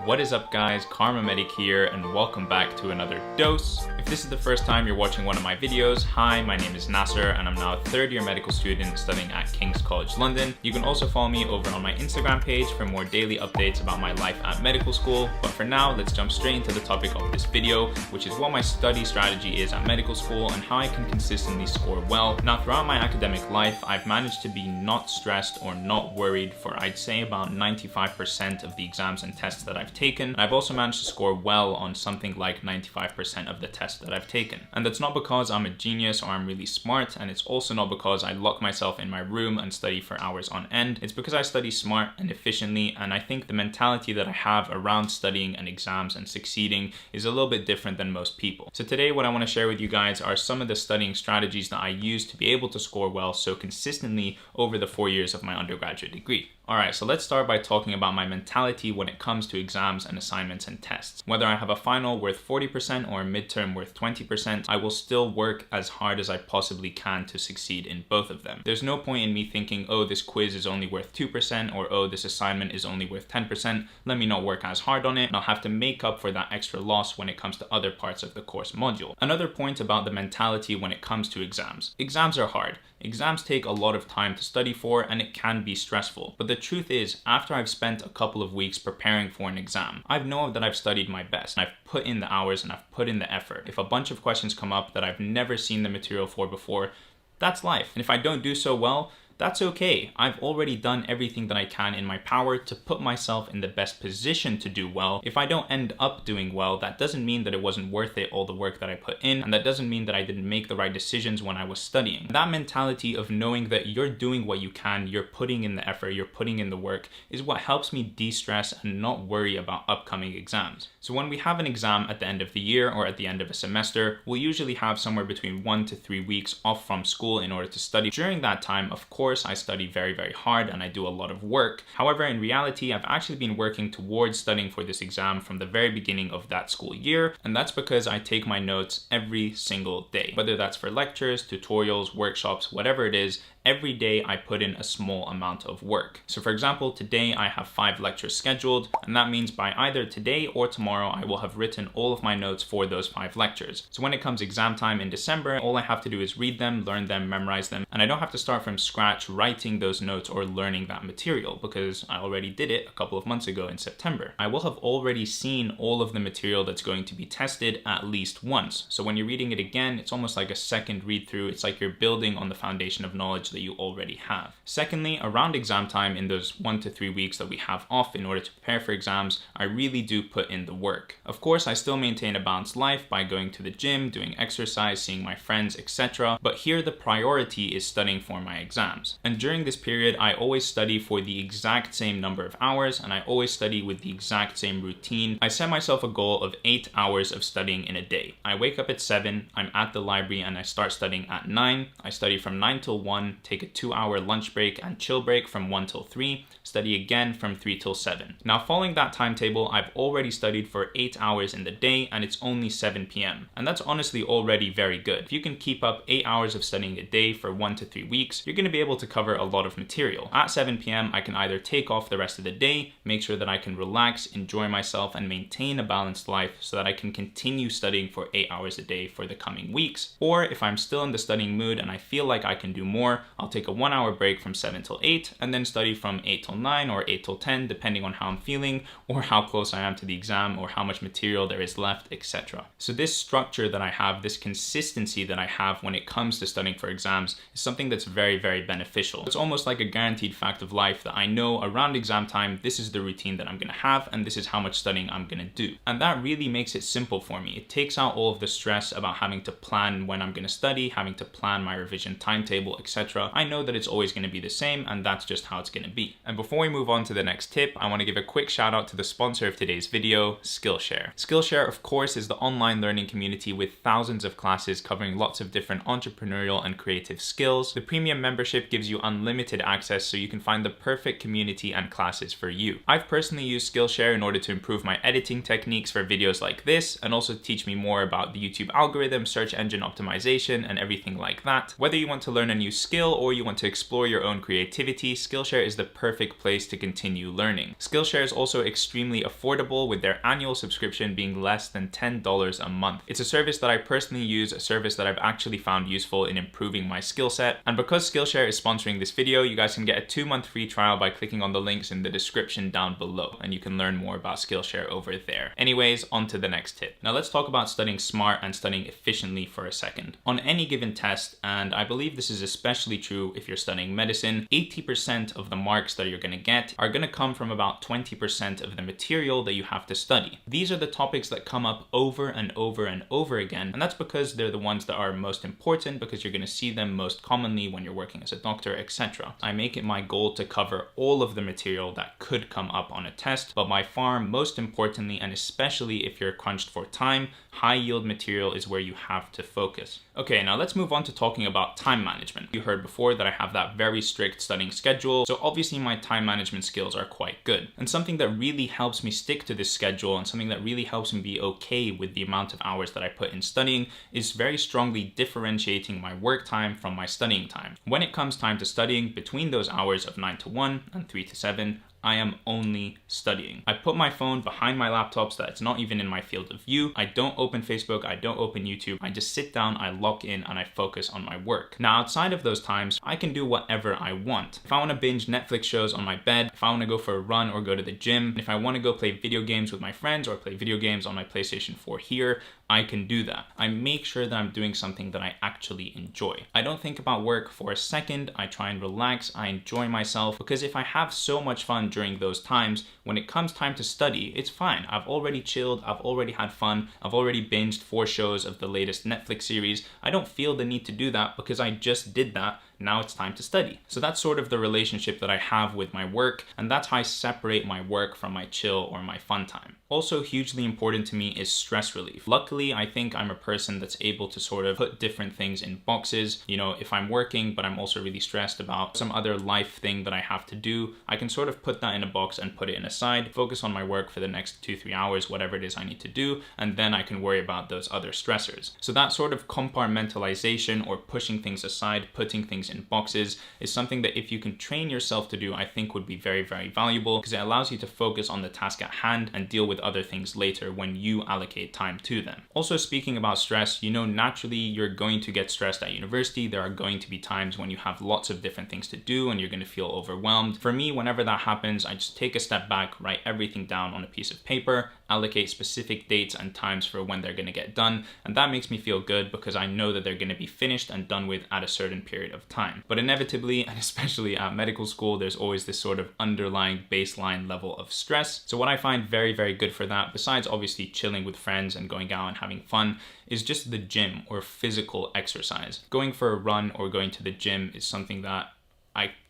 What is up guys, Karma Medic here and welcome back to another dose. If this is the first time you're watching one of my videos, hi, my name is Nasser and I'm now a third year medical student studying at King's College London. You can also follow me over on my Instagram page for more daily updates about my life at medical school. But for now, let's jump straight into the topic of this video, which is what my study strategy is at medical school and how I can consistently score well. Now throughout my academic life, I've managed to be not stressed or not worried for I'd say about 95% of the exams and tests that I've taken. I've also managed to score well on something like 95% of the tests that I've taken. And that's not because I'm a genius or I'm really smart, and it's also not because I lock myself in my room and study for hours on end. It's because I study smart and efficiently, and I think the mentality that I have around studying and exams and succeeding is a little bit different than most people. So today what I want to share with you guys are some of the studying strategies that I use to be able to score well so consistently over the 4 years of my undergraduate degree. Alright, so let's start by talking about my mentality when it comes to exams and assignments and tests. Whether I have a final worth 40% or a midterm worth 20%, I will still work as hard as I possibly can to succeed in both of them. There's no point in me thinking, oh, this quiz is only worth 2%, or oh, this assignment is only worth 10%, let me not work as hard on it, and I'll have to make up for that extra loss when it comes to other parts of the course module. Another point about the mentality when it comes to exams. Exams are hard. Exams take a lot of time to study for and it can be stressful. But the truth is, after I've spent a couple of weeks preparing for an exam, I know that I've studied my best. I've put in the hours and I've put in the effort. If a bunch of questions come up that I've never seen the material for before, that's life. And if I don't do so well, that's okay. I've already done everything that I can in my power to put myself in the best position to do well. If I don't end up doing well, that doesn't mean that it wasn't worth it, all the work that I put in, and that doesn't mean that I didn't make the right decisions when I was studying. That mentality of knowing that you're doing what you can, you're putting in the effort, you're putting in the work, is what helps me de-stress and not worry about upcoming exams. So when we have an exam at the end of the year or at the end of a semester, we'll usually have somewhere between 1 to 3 weeks off from school in order to study. During that time, of course, I study very hard and I do a lot of work. However, in reality, I've actually been working towards studying for this exam from the very beginning of that school year, and that's because I take my notes every single day. Whether that's for lectures, tutorials, workshops, whatever it is, every day I put in a small amount of work. So for example, today I have 5 lectures scheduled, and that means by either today or tomorrow I will have written all of my notes for those 5 lectures. So when it comes exam time in December, all I have to do is read them, learn them, memorize them, and I don't have to start from scratch writing those notes or learning that material because I already did it a couple of months ago in September. I will have already seen all of the material that's going to be tested at least once. So when you're reading it again, it's almost like a second read through. It's like you're building on the foundation of knowledge that you already have. Secondly, around exam time in those 1 to 3 weeks that we have off in order to prepare for exams, I really do put in the work. Of course, I still maintain a balanced life by going to the gym, doing exercise, seeing my friends, etc. But here the priority is studying for my exams. And during this period, I always study for the exact same number of hours and I always study with the exact same routine. I set myself a goal of 8 hours of studying in a day. I wake up at 7, I'm at the library and I start studying at 9. I study from 9 till 1, take a 2-hour lunch break and chill break from 1 till 3, study again from 3 till 7. Now following that timetable, I've already studied for 8 hours in the day and it's only 7 p.m. And that's honestly already very good. If you can keep up 8 hours of studying a day for 1 to 3 weeks, you're going to be able to cover a lot of material. At 7 p.m. I can either take off the rest of the day, make sure that I can relax, enjoy myself and maintain a balanced life so that I can continue studying for 8 hours a day for the coming weeks. Or if I'm still in the studying mood and I feel like I can do more, I'll take a 1-hour break from 7 till 8 and then study from 8 till 9 or 8 till 10 depending on how I'm feeling or how close I am to the exam or how much material there is left, etc. So this structure that I have, this consistency that I have when it comes to studying for exams is something that's very beneficial. It's almost like a guaranteed fact of life that I know around exam time, this is the routine that I'm going to have and this is how much studying I'm going to do. And that really makes it simple for me. It takes out all of the stress about having to plan when I'm going to study, having to plan my revision timetable, etc. I know that it's always going to be the same and that's just how it's going to be. And before we move on to the next tip, I want to give a quick shout out to the sponsor of today's video, Skillshare. Skillshare, of course, is the online learning community with thousands of classes covering lots of different entrepreneurial and creative skills. The premium membership gives you unlimited access so you can find the perfect community and classes for you. I've personally used Skillshare in order to improve my editing techniques for videos like this and also teach me more about the YouTube algorithm, search engine optimization, and everything like that. Whether you want to learn a new skill or you want to explore your own creativity, Skillshare is the perfect place to continue learning. Skillshare is also extremely affordable, with their annual subscription being less than $10 a month. It's a service that I personally use, a service that I've actually found useful in improving my skill set. And because Skillshare is sponsoring this video, you guys can get a 2-month free trial by clicking on the links in the description down below, and you can learn more about Skillshare over there. Anyways, on to the next tip. Now let's talk about studying smart and studying efficiently for a second. On any given test, and I believe this is especially true if you're studying medicine, 80% of the marks that you're going to get are going to come from about 20% of the material that you have to study. These are the topics that come up over and over and over again, and that's because they're the ones that are most important, because you're going to see them most commonly when you're working as a doctor, etc. I make it my goal to cover all of the material that could come up on a test, but by far most importantly, and especially if you're crunched for time, high yield material is where you have to focus. Okay, now let's move on to talking about time management. You heard before that I have that very strict studying schedule, so obviously my time management skills are quite good. And something that really helps me stick to this schedule, and something that really helps me be okay with the amount of hours that I put in studying, is very strongly differentiating my work time from my studying time. When it comes time to studying, between those hours of 9 to 1 and 3 to 7, I am only studying. I put my phone behind my laptop so that it's not even in my field of view. I don't open Facebook, I don't open YouTube. I just sit down, I lock in, and I focus on my work. Now, outside of those times, I can do whatever I want. If I want to binge Netflix shows on my bed, if I want to go for a run or go to the gym, if I want to go play video games with my friends or play video games on my PlayStation 4 here, I can do that. I make sure that I'm doing something that I actually enjoy. I don't think about work for a second. I try and relax. I enjoy myself, because if I have so much fun during those times, when it comes time to study, it's fine. I've already chilled. I've already had fun. I've already binged 4 shows of the latest Netflix series. I don't feel the need to do that because I just did that. Now it's time to study. So that's sort of the relationship that I have with my work, and that's how I separate my work from my chill or my fun time. Also hugely important to me is stress relief. Luckily, I think I'm a person that's able to sort of put different things in boxes. You know, if I'm working, but I'm also really stressed about some other life thing that I have to do, I can sort of put that in a box and put it in a side, focus on my work for the next 2-3 hours, whatever it is I need to do, and then I can worry about those other stressors. So that sort of compartmentalization, or pushing things aside, putting things in boxes, is something that if you can train yourself to do, I think would be very, very valuable, because it allows you to focus on the task at hand and deal with other things later when you allocate time to them. Also, speaking about stress, you know, naturally you're going to get stressed at university. There are going to be times when you have lots of different things to do and you're going to feel overwhelmed. For me, whenever that happens, I just take a step back, write everything down on a piece of paper, allocate specific dates and times for when they're going to get done, and that makes me feel good because I know that they're going to be finished and done with at a certain period of time. But inevitably, and especially at medical school, there's always this sort of underlying baseline level of stress. So what I find very, very good for that, besides obviously chilling with friends and going out and having fun, is just the gym or physical exercise. Going for a run or going to the gym is something that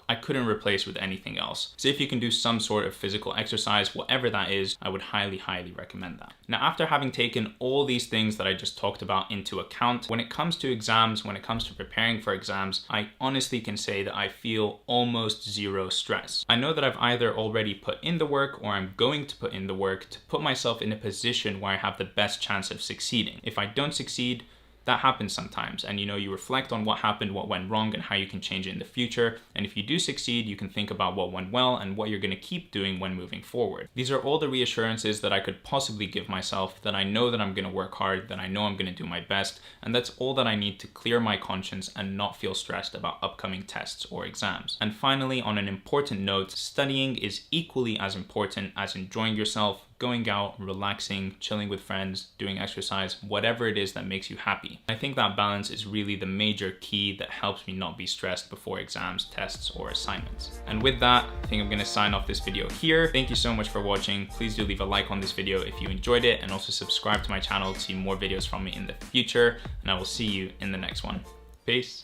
I couldn't replace with anything else. So if you can do some sort of physical exercise, whatever that is, I would highly, highly recommend that. Now, after having taken all these things that I just talked about into account, when it comes to exams, when it comes to preparing for exams, I honestly can say that I feel almost zero stress. I know that I've either already put in the work or I'm going to put in the work to put myself in a position where I have the best chance of succeeding. If I don't succeed, that happens sometimes, and you know, you reflect on what happened, what went wrong, and how you can change it in the future. And if you do succeed, you can think about what went well and what you're going to keep doing when moving forward. These are all the reassurances that I could possibly give myself, that I know that I'm going to work hard, that I know I'm going to do my best, and that's all that I need to clear my conscience and not feel stressed about upcoming tests or exams. And finally, on an important note, studying is equally as important as enjoying yourself, going out, relaxing, chilling with friends, doing exercise, whatever it is that makes you happy. I think that balance is really the major key that helps me not be stressed before exams, tests, or assignments. And with that, I think I'm gonna sign off this video here. Thank you so much for watching. Please do leave a like on this video if you enjoyed it, and also subscribe to my channel to see more videos from me in the future, and I will see you in the next one. Peace.